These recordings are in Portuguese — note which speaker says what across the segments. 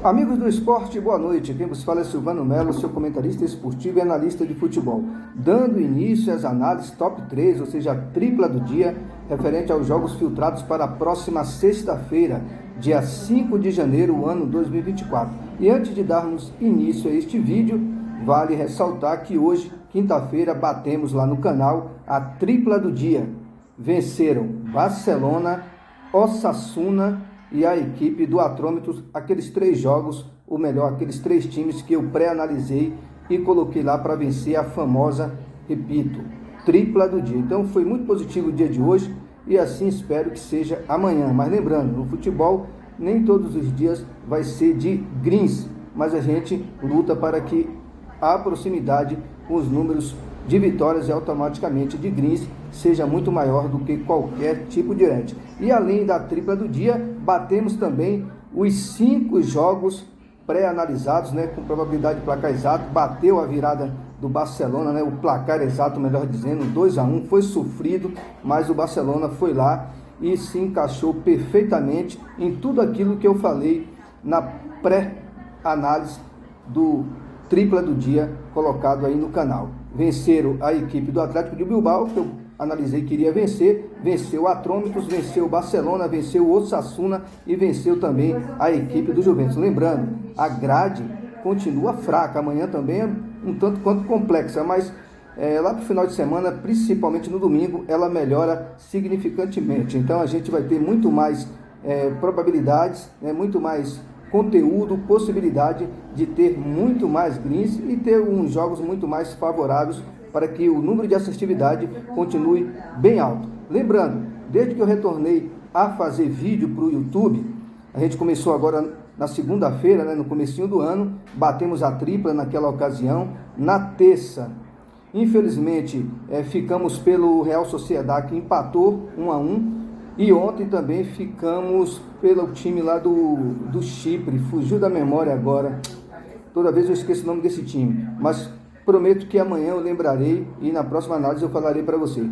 Speaker 1: Amigos do esporte, boa noite. Quem vos fala é Silvano Melo, seu comentarista esportivo e analista de futebol. Dando início às análises top 3, ou seja, a tripla do dia, referente aos jogos filtrados para a próxima sexta-feira, dia 5 de janeiro, ano 2024. E antes de darmos início a este vídeo, vale ressaltar que hoje, quinta-feira, batemos lá no canal a tripla do dia. Venceram Barcelona, Osasuna e a equipe do Atrômitos, aqueles três jogos, ou melhor, aqueles três times que eu pré-analisei e coloquei lá para vencer a famosa, repito, tripla do dia. Então foi muito positivo o dia de hoje e assim espero que seja amanhã. Mas lembrando, no futebol nem todos os dias vai ser de greens, mas a gente luta para que a proximidade com os números de vitórias e automaticamente de greens seja muito maior do que qualquer tipo de rating. E além da tripla do dia, batemos também os 5 jogos pré-analisados, né, com probabilidade de placar exato. Bateu a virada do Barcelona, né, o placar exato, melhor dizendo, 2-1, foi sofrido, mas o Barcelona foi lá e se encaixou perfeitamente em tudo aquilo que eu falei na pré-análise do tripla do dia colocado aí no canal. Venceram a equipe do Atlético de Bilbao, que eu analisei que iria vencer, venceu o Atrômitos, venceu o Barcelona, venceu o Osasuna e venceu também a equipe do Juventus. Lembrando, a grade continua fraca, amanhã também é um tanto quanto complexa, mas lá para o final de semana, principalmente no domingo, ela melhora significantemente. Então a gente vai ter muito mais probabilidades, muito mais conteúdo, possibilidade de ter muito mais greens e ter uns jogos muito mais favoráveis para que o número de assertividade continue bem alto. Lembrando, desde que eu retornei a fazer vídeo para o YouTube, a gente começou agora na segunda-feira, né, no comecinho do ano, batemos a tripla naquela ocasião. Na terça, infelizmente, ficamos pelo Real Sociedade, que empatou 1-1. E ontem também ficamos pelo time lá do Chipre, fugiu da memória agora, toda vez eu esqueço o nome desse time, mas prometo que amanhã eu lembrarei e na próxima análise eu falarei para você,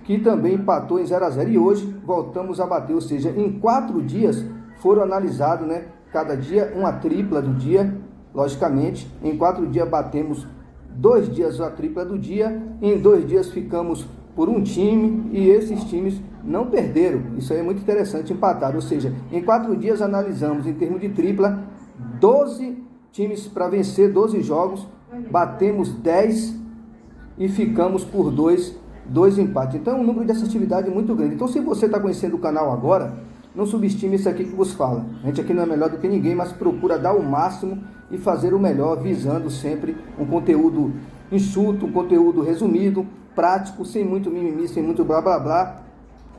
Speaker 1: que também empatou em 0-0 e hoje voltamos a bater, ou seja, em 4 dias foram analisados, né, cada dia uma tripla do dia, logicamente, em 4 dias batemos 2 dias a tripla do dia, em 2 dias ficamos por um time e esses times não perderam. Isso aí é muito interessante, empataram, ou seja, em 4 dias analisamos em termos de tripla 12 times para vencer, 12 jogos, batemos 10 e ficamos por 2 empates. Então um número de assertividade muito grande. Então se você está conhecendo o canal agora, não subestime isso aqui que vos fala. A gente aqui não é melhor do que ninguém, mas procura dar o máximo e fazer o melhor, visando sempre um conteúdo enxuto, um conteúdo resumido, prático, sem muito mimimi, sem muito blá blá blá,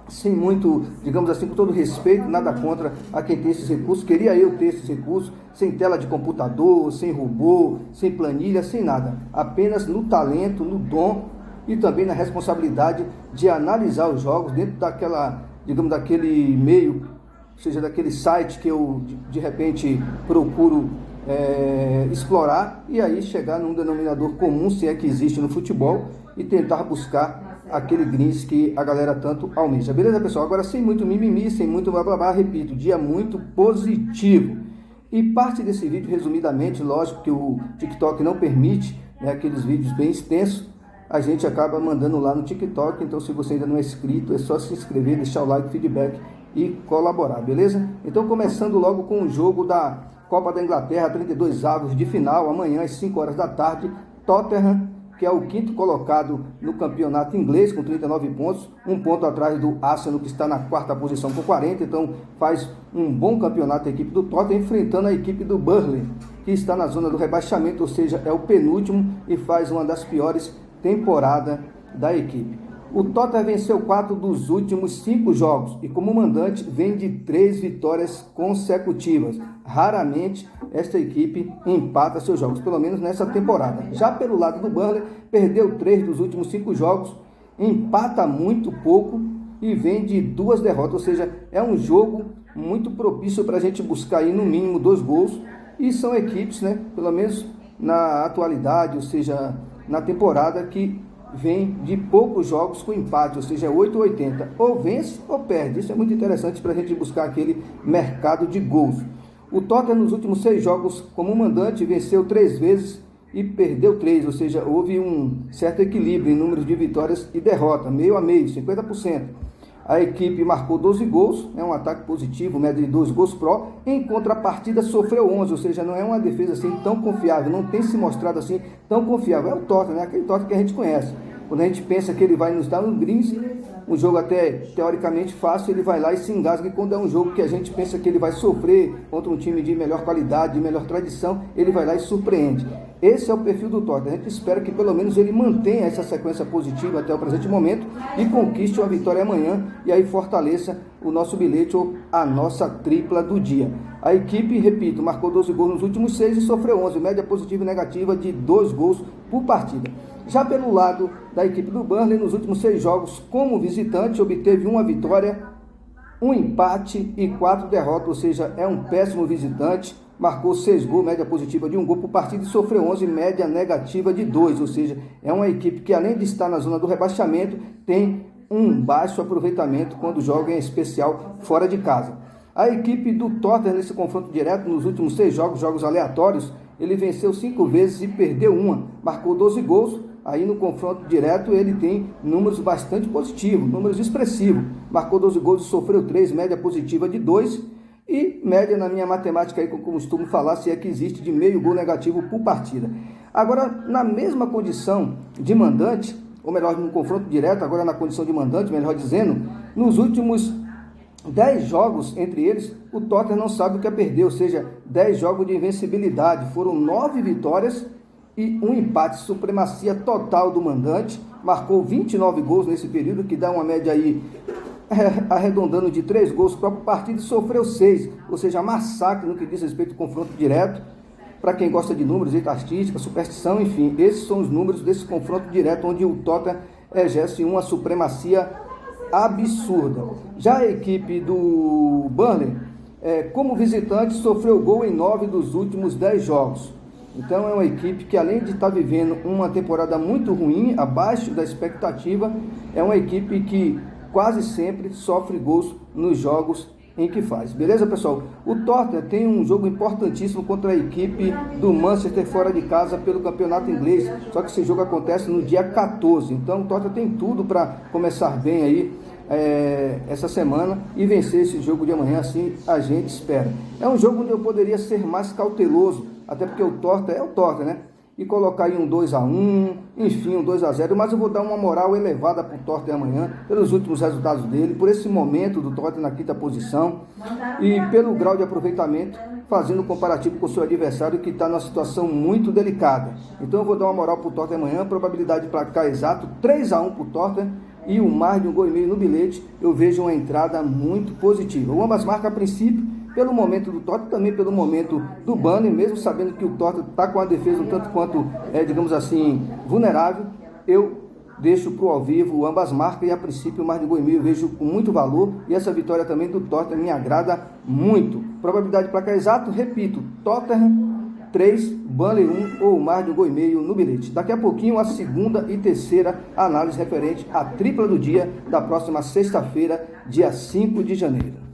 Speaker 1: sem muito, digamos assim, com todo respeito, nada contra a quem tem esses recursos, queria eu ter esses recursos, sem tela de computador, sem robô, sem planilha, sem nada, apenas no talento, no dom e também na responsabilidade de analisar os jogos dentro daquela, digamos, daquele meio, ou seja, daquele site que eu de repente procuro explorar e aí chegar num denominador comum, se é que existe no futebol, e tentar buscar aquele greens que a galera tanto almeja. Beleza, pessoal? Agora sem muito mimimi, sem muito blá blá blá, repito, dia muito positivo. E parte desse vídeo, resumidamente, lógico que o TikTok não permite, né, aqueles vídeos bem extensos, a gente acaba mandando lá no TikTok, então se você ainda não é inscrito, é só se inscrever, deixar o like, feedback e colaborar, beleza? Então começando logo com o jogo da Copa da Inglaterra, 32 avos de final, amanhã às 5 horas da tarde, Tottenham, que é o 5º colocado no campeonato inglês, com 39 pontos, um ponto atrás do Arsenal, que está na 4ª posição com 40, então faz um bom campeonato a equipe do Tottenham, enfrentando a equipe do Burnley, que está na zona do rebaixamento, ou seja, é o penúltimo e faz uma das piores temporadas da equipe. O Tottenham venceu 4 dos últimos 5 jogos e como mandante vem de 3 vitórias consecutivas. Raramente esta equipe empata seus jogos, pelo menos nessa temporada. Já pelo lado do Burnley, perdeu 3 dos últimos 5 jogos, empata muito pouco e vem de 2 derrotas, ou seja, é um jogo muito propício para a gente buscar aí no mínimo 2 gols e são equipes, né, pelo menos na atualidade, ou seja, na temporada que vem de poucos jogos com empate, ou seja, 8 ou 80, ou vence ou perde. Isso é muito interessante para a gente buscar aquele mercado de gols. O Tottenham nos últimos 6 jogos como mandante venceu 3 vezes e perdeu 3, ou seja, houve um certo equilíbrio em números de vitórias e derrota, meio a meio, 50%. A equipe marcou 12 gols, é um ataque positivo, média de 2 gols pró, em contrapartida sofreu 11, ou seja, não é uma defesa assim tão confiável, não tem se mostrado assim tão confiável. É o Tottenham, né? Aquele Tottenham que a gente conhece. Quando a gente pensa que ele vai nos dar um brinde, um jogo até teoricamente fácil, ele vai lá e se engasga, e quando é um jogo que a gente pensa que ele vai sofrer contra um time de melhor qualidade, de melhor tradição, ele vai lá e surpreende. Esse é o perfil do Tottenham. A gente espera que pelo menos ele mantenha essa sequência positiva até o presente momento e conquiste uma vitória amanhã e aí fortaleça o nosso bilhete ou a nossa tripla do dia. A equipe, repito, marcou 12 gols nos últimos 6 e sofreu 11, média positiva e negativa de 2 gols por partida. Já pelo lado da equipe do Burnley, nos últimos 6 jogos como visitante, obteve uma vitória, um empate e 4 derrotas, ou seja, é um péssimo visitante. Marcou 6 gols, média positiva de 1 gol por partida, e sofreu 11, média negativa de 2, ou seja, é uma equipe que além de estar na zona do rebaixamento, tem um baixo aproveitamento quando joga, em especial fora de casa. A equipe do Tottenham nesse confronto direto, nos últimos 6 jogos aleatórios, ele venceu 5 vezes e perdeu 1, marcou 12 gols, aí no confronto direto ele tem números bastante positivos, números expressivos, marcou 12 gols e sofreu 3, média positiva de 2, e média na minha matemática aí que eu costumo falar, se é que existe, de meio gol negativo por partida. Agora, na mesma condição de mandante, ou melhor, no confronto direto, agora na condição de mandante, melhor dizendo, nos últimos 10 jogos entre eles, o Tottenham não sabe o que é perder, ou seja, 10 jogos de invencibilidade, foram 9 vitórias e um empate, supremacia total do mandante, marcou 29 gols nesse período, que dá uma média aí, arredondando de 3 gols por partida, e sofreu 6, ou seja, massacre no que diz respeito ao confronto direto. Para quem gosta de números, estatística, superstição, enfim, esses são os números desse confronto direto, onde o Tottenham exerce uma supremacia absurda. Já a equipe do Burnley, como visitante, sofreu gol em 9 dos últimos 10 jogos. Então é uma equipe que, além de estar vivendo uma temporada muito ruim, abaixo da expectativa, é uma equipe que quase sempre sofre gols nos jogos em que faz. Beleza, pessoal? O Tottenham tem um jogo importantíssimo contra a equipe do Manchester fora de casa pelo campeonato inglês, só que esse jogo acontece no dia 14, então o Tottenham tem tudo para começar bem aí essa semana e vencer esse jogo de amanhã, assim a gente espera. É um jogo onde eu poderia ser mais cauteloso, até porque o Tottenham é o Tottenham, né? E colocar aí um 2-1, enfim, um 2-0, mas eu vou dar uma moral elevada para o Tottenham amanhã, pelos últimos resultados dele, por esse momento do Tottenham na 5ª posição e pelo grau de aproveitamento, fazendo um comparativo com o seu adversário que está numa situação muito delicada. Então eu vou dar uma moral para o Tottenham amanhã, probabilidade de placar exato, 3-1 para o Tottenham e o mais de 1,5 gols no bilhete, eu vejo uma entrada muito positiva. O ambas marcam a princípio, pelo momento do Tottenham, também pelo momento do Burnley, mesmo sabendo que o Tottenham está com a defesa um tanto quanto, digamos assim, vulnerável, eu deixo para o ao vivo ambas marcas e a princípio mais de 1,5 gols eu vejo com muito valor, e essa vitória também do Tottenham me agrada muito. Probabilidade de placar exato, repito, Tottenham 3, Burnley 1 ou mais de 1,5 gols no bilhete. Daqui a pouquinho a segunda e terceira análise referente à tripla do dia da próxima sexta-feira, dia 5 de janeiro.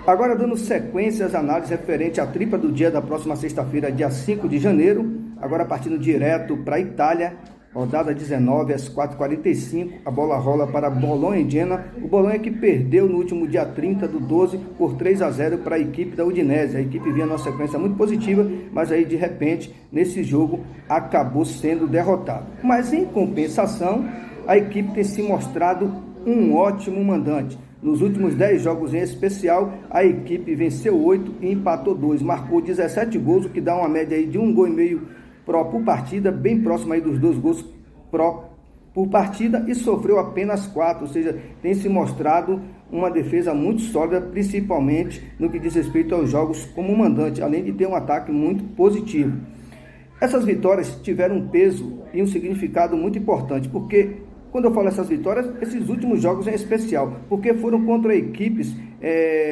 Speaker 1: Agora, dando sequência às análises referentes à tripla do dia da próxima sexta-feira, dia 5 de janeiro, agora partindo direto para a Itália, rodada 19 às 4h45, a bola rola para Bolonha e Genoa. O Bolonha que perdeu no último dia 30 do 12 por 3-0 para a equipe da Udinese. A equipe vinha numa sequência muito positiva, mas aí de repente, nesse jogo, acabou sendo derrotada. Mas em compensação, a equipe tem se mostrado um ótimo mandante. Nos últimos 10 jogos em especial, a equipe venceu 8 e empatou 2, marcou 17 gols, o que dá uma média aí de 1,5 gols pró por partida, bem próximo aí dos 2 gols pró por partida, e sofreu apenas 4, ou seja, tem se mostrado uma defesa muito sólida, principalmente no que diz respeito aos jogos como mandante, além de ter um ataque muito positivo. Essas vitórias tiveram um peso e um significado muito importante, porque quando eu falo essas vitórias, esses últimos jogos em especial, porque foram contra equipes,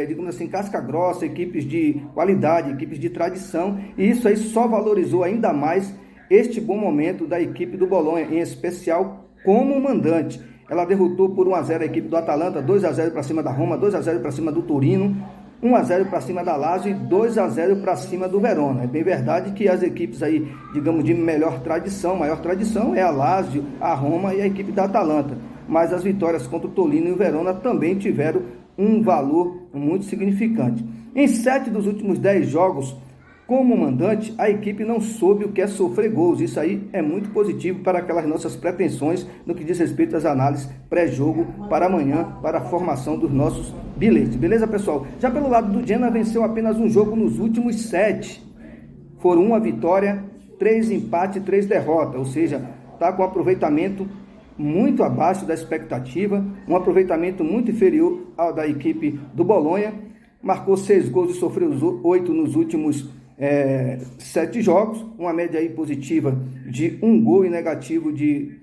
Speaker 1: digamos assim, casca grossa, equipes de qualidade, equipes de tradição, e isso aí só valorizou ainda mais este bom momento da equipe do Bolonha, em especial como mandante. Ela derrotou por 1-0 a equipe do Atalanta, 2-0 para cima da Roma, 2-0 para cima do Torino, 1-0 para cima da Lazio e 2-0 para cima do Verona. É bem verdade que as equipes aí, digamos, de melhor tradição, maior tradição é a Lazio, a Roma e a equipe da Atalanta. Mas as vitórias contra o Torino e o Verona também tiveram um valor muito significante. Em 7 dos últimos 10 jogos, como mandante, a equipe não soube o que é sofrer gols. Isso aí é muito positivo para aquelas nossas pretensões no que diz respeito às análises pré-jogo para amanhã, para a formação dos nossos bilhetes. Beleza, pessoal? Já pelo lado do Genoa, venceu apenas um jogo nos últimos 7. Foram 1 vitória, 3 empates e 3 derrotas. Ou seja, está com aproveitamento muito abaixo da expectativa, um aproveitamento muito inferior ao da equipe do Bolonha. Marcou 6 gols e sofreu 8 nos últimos 7 jogos, uma média aí positiva de 1 gol e negativo de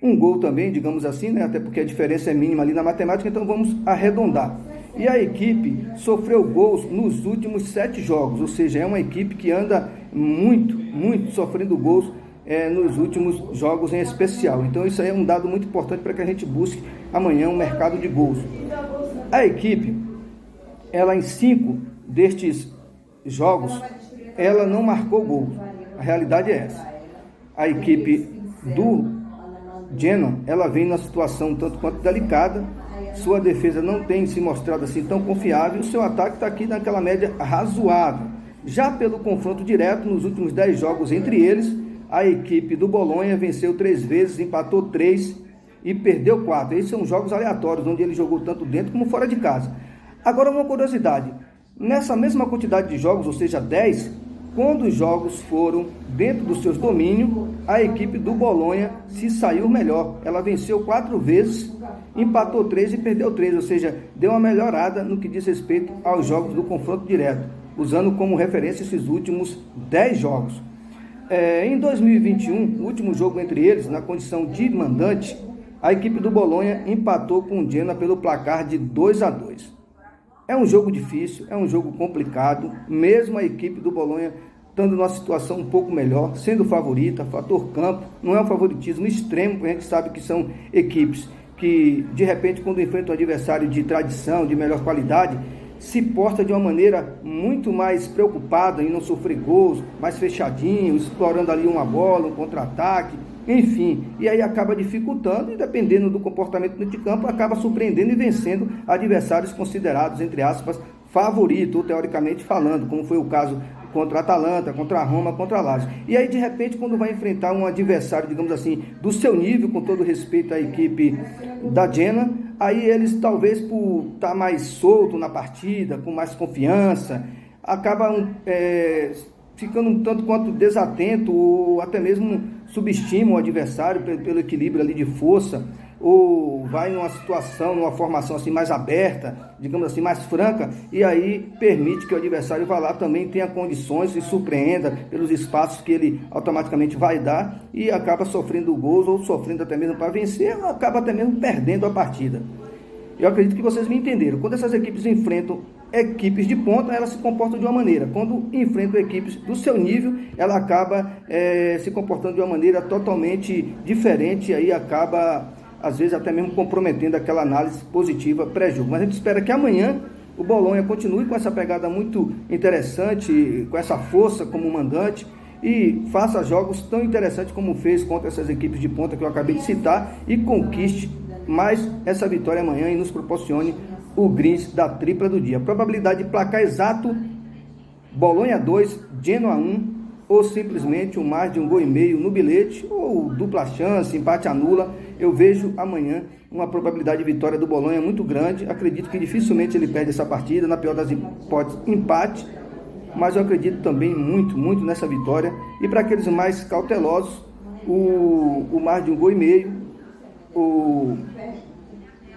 Speaker 1: 1 gol também, digamos assim, né? Até porque a diferença é mínima ali na matemática, então vamos arredondar. E a equipe sofreu gols nos últimos 7 jogos, ou seja, é uma equipe que anda muito sofrendo gols nos últimos jogos em especial. Então isso aí é um dado muito importante para que a gente busque amanhã um mercado de gols. A equipe, ela em 5 destes jogos, ela não marcou gol. A realidade é essa. A equipe do Genoa, ela vem numa situação tanto quanto delicada. Sua defesa não tem se mostrado assim tão confiável. O seu ataque está aqui naquela média razoável. Já pelo confronto direto, nos últimos 10 jogos entre eles, a equipe do Bolonha venceu 3 vezes, empatou 3 e perdeu 4. Esses são jogos aleatórios, onde ele jogou tanto dentro como fora de casa. Agora, uma curiosidade. Nessa mesma quantidade de jogos, ou seja, 10, quando os jogos foram dentro dos seus domínios, a equipe do Bolonha se saiu melhor. Ela venceu 4 vezes, empatou 3 e perdeu 3, ou seja, deu uma melhorada no que diz respeito aos jogos do confronto direto, usando como referência esses últimos 10 jogos. Em 2021, o último jogo entre eles, na condição de mandante, a equipe do Bolonha empatou com o Genoa pelo placar de 2-2. É um jogo difícil, é um jogo complicado, mesmo a equipe do Bolonha estando numa situação um pouco melhor, sendo favorita, fator campo, não é um favoritismo extremo, porque a gente sabe que são equipes que, de repente, quando enfrentam um adversário de tradição, de melhor qualidade, se porta de uma maneira muito mais preocupada em não sofrer gols, mais fechadinho, explorando ali uma bola, um contra-ataque, enfim, e aí acaba dificultando e, dependendo do comportamento de campo, acaba surpreendendo e vencendo adversários considerados, entre aspas, favoritos, ou teoricamente falando, como foi o caso contra a Atalanta, contra a Roma, contra a Lazio. E aí, de repente, quando vai enfrentar um adversário, digamos assim, do seu nível, com todo respeito à equipe da Genoa, aí eles, talvez por estar mais solto na partida, com mais confiança, acabam ficando um tanto quanto desatento, ou até mesmo subestimam o adversário pelo equilíbrio ali de força, ou vai numa situação, numa formação assim mais aberta, digamos assim, mais franca, e aí permite que o adversário vá lá também tenha condições e surpreenda pelos espaços que ele automaticamente vai dar e acaba sofrendo gols ou sofrendo até mesmo para vencer, ou acaba até mesmo perdendo a partida. Eu acredito que vocês me entenderam. Quando essas equipes enfrentam equipes de ponta, elas se comportam de uma maneira. Quando enfrentam equipes do seu nível, ela acaba se comportando de uma maneira totalmente diferente, e aí acaba, às vezes, até mesmo comprometendo aquela análise positiva pré-jogo. Mas a gente espera que amanhã o Bolonha continue com essa pegada muito interessante, com essa força como mandante, e faça jogos tão interessantes como fez contra essas equipes de ponta que eu acabei de citar, e conquiste mais essa vitória amanhã e nos proporcione o gris da tripla do dia. Probabilidade de placar exato: Bolonha 2, Genoa 1, ou simplesmente mais de 1,5 gols no bilhete, ou dupla chance, empate anula. Eu vejo amanhã uma probabilidade de vitória do Bolonha muito grande. Acredito que dificilmente ele perde essa partida, na pior das hipóteses, empate, mas eu acredito também muito nessa vitória. E para aqueles mais cautelosos, o mais de 1,5 gols,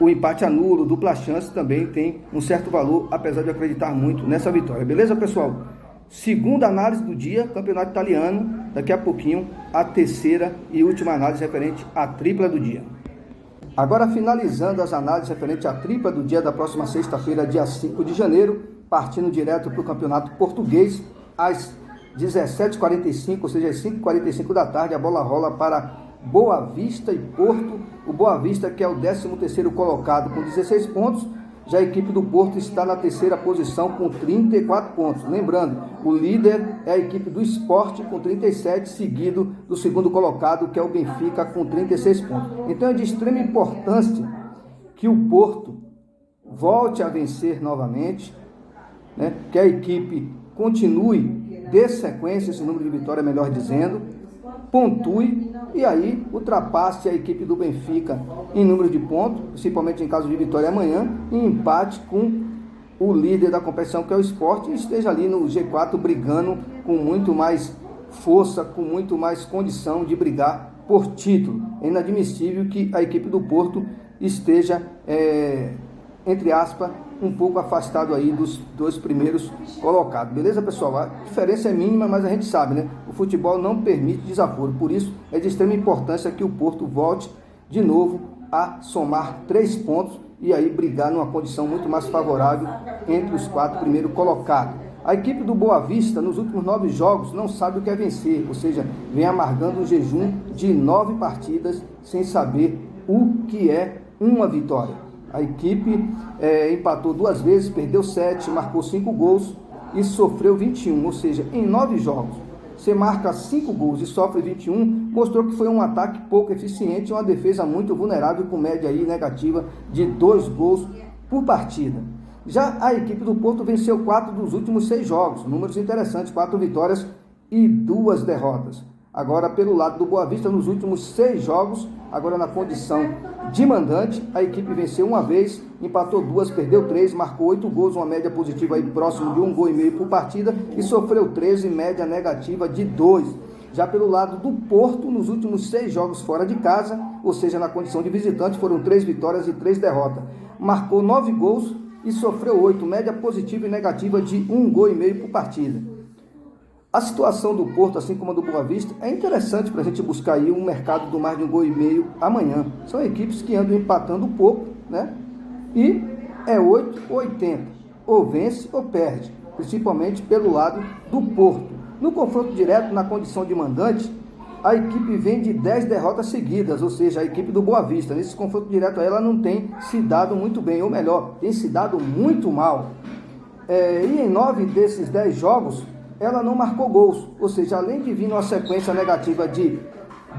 Speaker 1: o empate anula, dupla chance também tem um certo valor, apesar de acreditar muito nessa vitória. Beleza, pessoal? Segunda análise do dia, campeonato italiano. Daqui a pouquinho, a terceira e última análise referente à tripla do dia. Agora, finalizando as análises referentes à tripla do dia da próxima sexta-feira, dia 5 de janeiro, partindo direto para o campeonato português, às 17h45, ou seja, às 5h45 da tarde, a bola rola para Boa Vista e Porto. O Boa Vista, que é o 13º colocado com 16 pontos, Já a equipe do Porto está na terceira posição com 34 pontos. Lembrando, o líder é a equipe do Sport com 37, seguido do segundo colocado, que é o Benfica, com 36 pontos. Então é de extrema importância que o Porto volte a vencer novamente, né? Que a equipe continue, dê sequência, esse número de vitórias, melhor dizendo, pontue e aí ultrapasse a equipe do Benfica em número de pontos, principalmente em caso de vitória amanhã, e empate com o líder da competição, que é o Sport, e esteja ali no G4 brigando com muito mais força, com muito mais condição de brigar por título. É inadmissível que a equipe do Porto esteja, entre aspas, um pouco afastado aí dos dois primeiros colocados. Beleza, pessoal? A diferença é mínima, mas a gente sabe, né? O futebol não permite desaforo. Por isso, é de extrema importância que o Porto volte de novo a somar 3 pontos e aí brigar numa condição muito mais favorável entre os 4 primeiros colocados. A equipe do Boa Vista, nos últimos 9 jogos, não sabe o que é vencer, ou seja, vem amargando um jejum de 9 partidas sem saber o que é uma vitória. A equipe empatou 2 vezes, perdeu 7, marcou 5 gols e sofreu 21. Ou seja, em 9 jogos, você marca 5 gols e sofre 21, mostrou que foi um ataque pouco eficiente e uma defesa muito vulnerável, com média aí negativa de 2 gols por partida. Já a equipe do Porto venceu 4 dos últimos 6 jogos, números interessantes, 4 vitórias e 2 derrotas. Agora, pelo lado do Boa Vista, nos últimos 6 jogos, agora na condição de mandante, a equipe venceu 1 vez, empatou 2, perdeu 3, marcou 8 gols, uma média positiva aí próximo de 1,5 gol por partida e sofreu 13, média negativa de 2. Já pelo lado do Porto, nos últimos 6 jogos fora de casa, ou seja, na condição de visitante, foram 3 vitórias e 3 derrotas. Marcou 9 gols e sofreu 8, média positiva e negativa de 1,5 gol por partida. A situação do Porto, assim como a do Boa Vista, é interessante para a gente buscar aí um mercado do mais de 1,5 gol amanhã. São equipes que andam empatando um pouco, né? E é 8-80, ou vence ou perde, principalmente pelo lado do Porto. No confronto direto, na condição de mandante, a equipe vem de 10 derrotas seguidas, ou seja, a equipe do Boa Vista. Nesse confronto direto, ela não tem se dado muito bem, ou melhor, tem se dado muito mal. E em 9 desses 10 jogos, ela não marcou gols, ou seja, além de vir numa sequência negativa de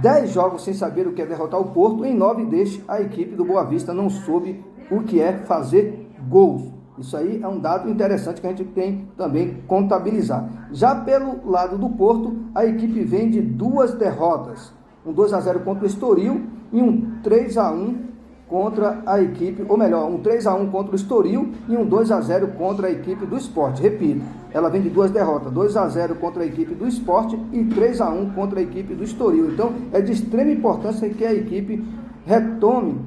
Speaker 1: 10 jogos sem saber o que é derrotar o Porto, em 9 destes a equipe do Boa Vista não soube o que é fazer gols. Isso aí é um dado interessante que a gente tem também que contabilizar. Já pelo lado do Porto, a equipe vem de 2 derrotas, um 2-0 contra o Estoril e um 3-1 contra a equipe, ou melhor, um 3-1 contra o Estoril e um 2-0 contra a equipe do Sport. Repito, ela vem de 2 derrotas, 2-0 contra a equipe do Sport e 3-1 contra a equipe do Estoril. Então, é de extrema importância que a equipe retome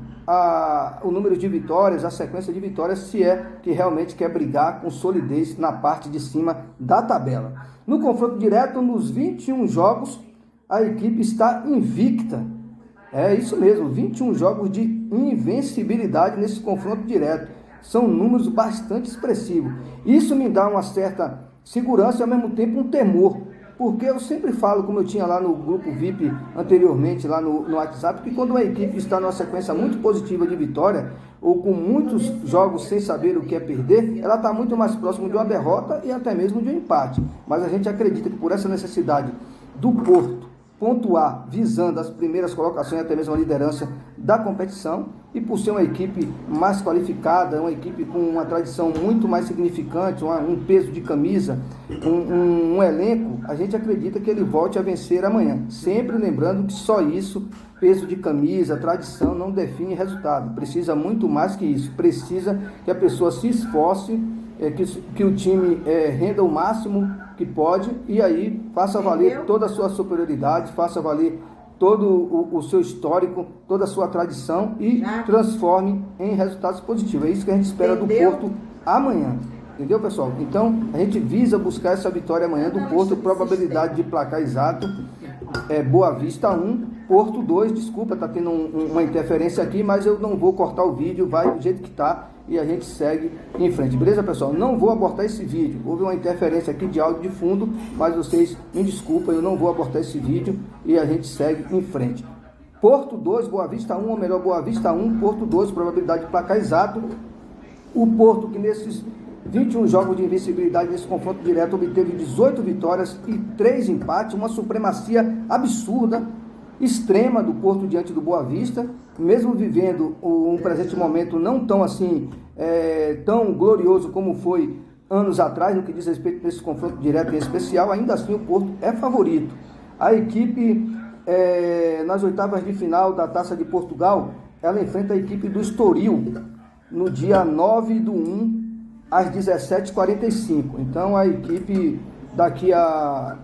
Speaker 1: o número de vitórias, a sequência de vitórias, se é que realmente quer brigar com solidez na parte de cima da tabela. No confronto direto, nos 21 jogos, a equipe está invicta. É isso mesmo, 21 jogos de invencibilidade nesse confronto direto. São números bastante expressivos. Isso me dá uma certa segurança e ao mesmo tempo um temor. Porque eu sempre falo, como eu tinha lá no grupo VIP anteriormente, lá no WhatsApp, que quando uma equipe está numa sequência muito positiva de vitória, ou com muitos jogos sem saber o que é perder, ela está muito mais próxima de uma derrota e até mesmo de um empate. Mas a gente acredita que por essa necessidade do Porto pontuar visando as primeiras colocações, até mesmo a liderança da competição, e por ser uma equipe mais qualificada, uma equipe com uma tradição muito mais significante, um peso de camisa, um elenco, a gente acredita que ele volte a vencer amanhã. Sempre lembrando que só isso, peso de camisa, tradição, não define resultado. Precisa muito mais que isso. Precisa que a pessoa se esforce, que o time renda o máximo que pode e aí faça valer toda a sua superioridade, faça valer todo o seu histórico, toda a sua tradição e transforme em resultados positivos. É isso que a gente espera do Porto amanhã. Entendeu, pessoal? Então, a gente visa buscar essa vitória amanhã do Porto, probabilidade de placar exato, Boa Vista 1, Porto 2, desculpa, tá tendo uma interferência aqui, mas eu não vou cortar o vídeo, vai do jeito que tá e a gente segue em frente, beleza, pessoal? Não vou abortar esse vídeo, houve uma interferência aqui de áudio de fundo, mas vocês me desculpem, eu não vou abortar esse vídeo e a gente segue em frente. Porto 2, Boa Vista 1, ou melhor, Boa Vista 1, Porto 2, probabilidade de placar exato. O Porto, que nesses 21 jogos de invencibilidade nesse confronto direto, obteve 18 vitórias e 3 empates, uma supremacia absurda, extrema do Porto diante do Boa Vista, mesmo vivendo um presente momento não tão assim, tão glorioso como foi anos atrás, no que diz respeito nesse confronto direto em especial. Ainda assim o Porto é favorito. A equipe, nas oitavas de final da Taça de Portugal, ela enfrenta a equipe do Estoril, no dia 9/1, às 17h45. Então a equipe daqui a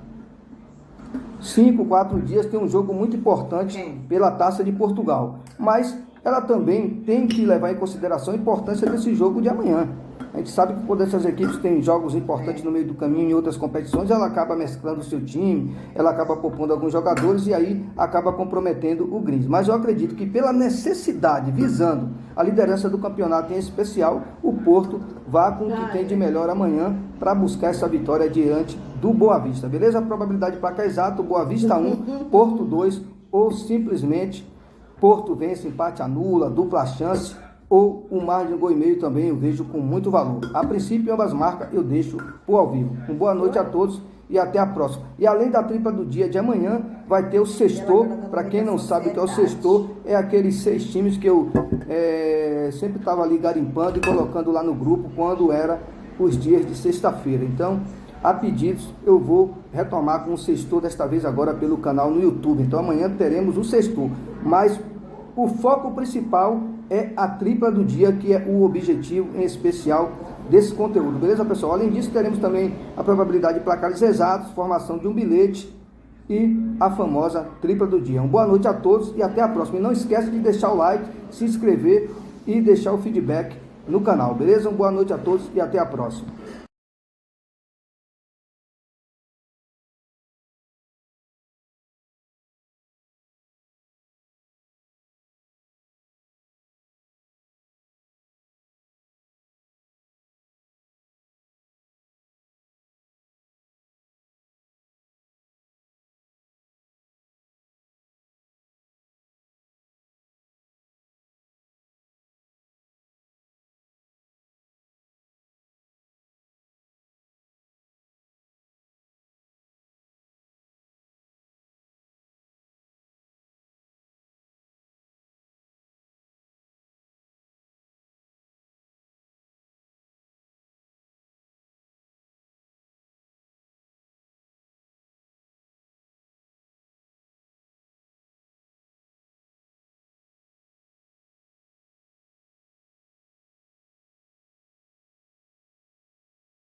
Speaker 1: 4 dias tem um jogo muito importante pela Taça de Portugal. Mas ela também tem que levar em consideração a importância desse jogo de amanhã. A gente sabe que quando essas equipes têm jogos importantes no meio do caminho em outras competições, ela acaba mesclando o seu time, ela acaba poupando alguns jogadores e aí acaba comprometendo o Greens. Mas eu acredito que pela necessidade, visando a liderança do campeonato em especial, o Porto vá com o que tem de melhor amanhã para buscar essa vitória diante do Boa Vista. Beleza? A probabilidade de placar exato: Boa Vista 1, Porto 2, ou simplesmente Porto vence, empate anula, dupla chance, ou um margem de gol e meio também eu vejo com muito valor. A princípio, ambas marcas eu deixo por ao vivo. Uma boa noite a todos e até a próxima. E além da tripla do dia de amanhã, vai ter o sextor. Para quem não sabe o que é o sextor, é aqueles 6 times que eu sempre estava ali garimpando e colocando lá no grupo quando era os dias de sexta-feira. Então, a pedidos, eu vou retomar com o sextor, desta vez agora pelo canal no YouTube. Então amanhã teremos o sextor, mas o foco principal é a tripla do dia, que é o objetivo em especial desse conteúdo. Beleza, pessoal? Além disso, teremos também a probabilidade de placares exatos, formação de um bilhete e a famosa tripla do dia. Uma boa noite a todos e até a próxima. E não esquece de deixar o like, se inscrever e deixar o feedback no canal. Beleza? Uma boa noite a todos e até a próxima.